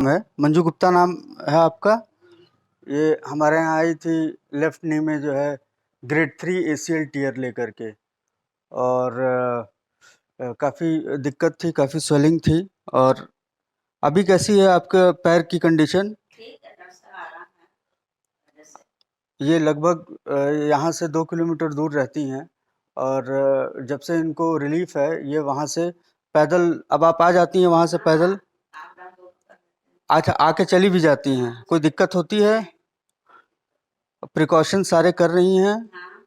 है मंजू गुप्ता नाम है आपका। ये हमारे यहाँ आई थी लेफ्ट नी में जो है ग्रेड 3 ACL टीयर लेकर के, और काफ़ी दिक्कत थी, काफ़ी स्वेलिंग थी। और अभी कैसी है आपके पैर की कंडीशन? ठीक है डॉक्टर साहब, आराम है जैसे। ये लगभग यहाँ से 2 किलोमीटर दूर रहती हैं, और जब से इनको रिलीफ है ये वहाँ से पैदल, अब आप आ जाती हैं वहाँ से पैदल? आप डाउन कर देते हैं। अच्छा, आके चली भी जाती हैं, कोई दिक्कत होती है? प्रिकॉशन सारे कर रही हैं? हाँ,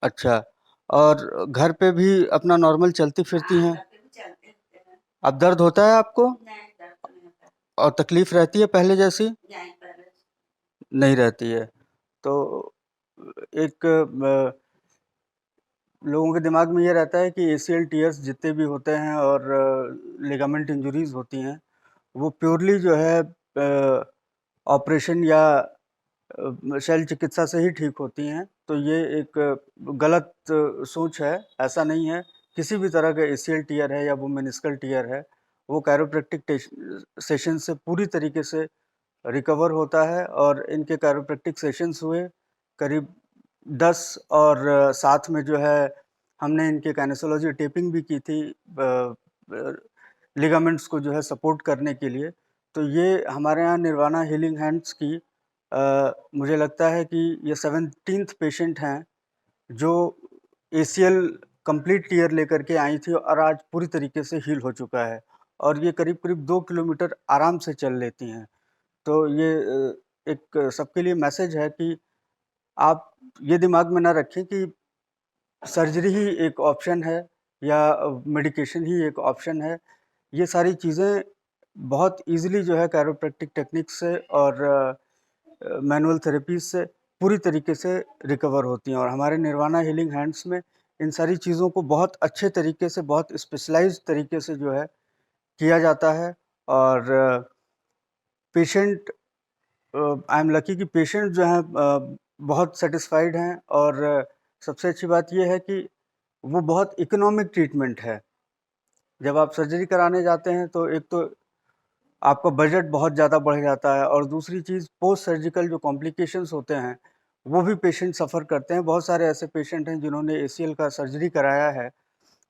अच्छा, और घर पे भी अपना नॉर्मल चलती फिरती हैं? घर पे भी चलते फिरते हैं। अब दर्द होता है आपको? नहीं, दर्द तो नहीं होता। और तकलीफ रहती है पहले जैसी? नहीं, पहले नहीं रहती है। तो एक लोगों के दिमाग में ये रहता है कि ACL टीयर्स जितने भी होते हैं और लिगामेंट इंजरीज होती हैं, वो प्योरली जो है ऑपरेशन या शल्य चिकित्सा से ही ठीक होती हैं। तो ये एक गलत सोच है, ऐसा नहीं है। किसी भी तरह का ACL टीयर है या वो मेनिस्कल टीयर है, वो कैरोप्रैक्टिक सेशन से पूरी तरीके से रिकवर होता है। और इनके कैरोप्रैक्टिक सेशंस हुए करीब 10, और साथ में जो है हमने इनके काइनेसोलॉजी टेपिंग भी की थी लिगामेंट्स को जो है सपोर्ट करने के लिए। तो ये हमारे यहाँ निर्वाणा हीलिंग हैंड्स की मुझे लगता है कि ये 17th पेशेंट हैं जो ACL कंप्लीट टीयर लेकर के आई थी, और आज पूरी तरीके से हील हो चुका है, और ये करीब-करीब 2 किलोमीटर आराम से चल लेती हैं। तो ये एक सबके लिए मैसेज है कि आप ये दिमाग में ना रखें कि सर्जरी ही एक ऑप्शन है या मेडिकेशन ही एक ऑप्शन है। ये सारी चीज़ें बहुत ईज़िली जो है कैरोप्रैक्टिक टेक्निक से और मैनुअल थेरेपीज़ से पूरी तरीके से रिकवर होती हैं, और हमारे निर्वाणा हीलिंग हैंड्स में इन सारी चीज़ों को बहुत अच्छे तरीके से, बहुत स्पेशलाइज़्ड तरीके से जो है किया जाता है। और पेशेंट आई एम लकी कि पेशेंट जो हैं बहुत सैटिस्फाइड हैं, और सबसे अच्छी बात ये है कि वो बहुत इकोनॉमिक ट्रीटमेंट है। जब आप सर्जरी कराने जाते हैं तो एक तो आपका बजट बहुत ज़्यादा बढ़ जाता है, और दूसरी चीज़ पोस्ट सर्जिकल जो कॉम्प्लिकेशंस होते हैं, वो भी पेशेंट सफ़र करते हैं। बहुत सारे ऐसे पेशेंट हैं जिन्होंने ACL का सर्जरी कराया है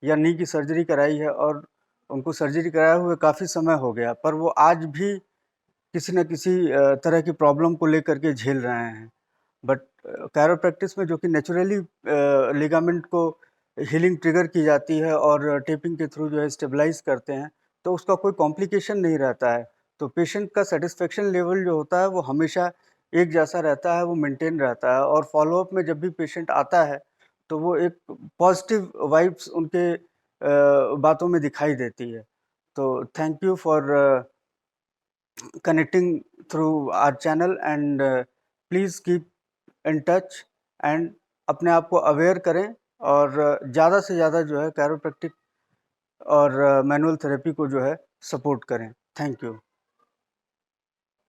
या नी की सर्जरी कराई है, और उनको सर्जरी कराए हुए काफ़ी समय हो गया, पर वो आज भी किसी न किसी तरह की प्रॉब्लम को लेकर के झेल रहे हैं। बट कैरोप्रैक्टिस में जो कि नेचुरली लिगामेंट को हीलिंग ट्रिगर की जाती है और टेपिंग के थ्रू जो है स्टेबलाइज करते हैं, तो उसका कोई कॉम्प्लिकेशन नहीं रहता है। तो पेशेंट का सेटिस्फेक्शन लेवल जो होता है वो हमेशा एक जैसा रहता है, वो मेंटेन रहता है, और फॉलोअप में जब भी पेशेंट आता है तो वो एक पॉजिटिव वाइब्स उनके बातों में दिखाई देती है। तो thank you for connecting through our channel, and please keep in touch, and अपने आप को अवेयर करें, और ज़्यादा से ज़्यादा जो है कैरोप्रैक्टिक और मैनुअल थेरेपी को जो है सपोर्ट करें। Thank you.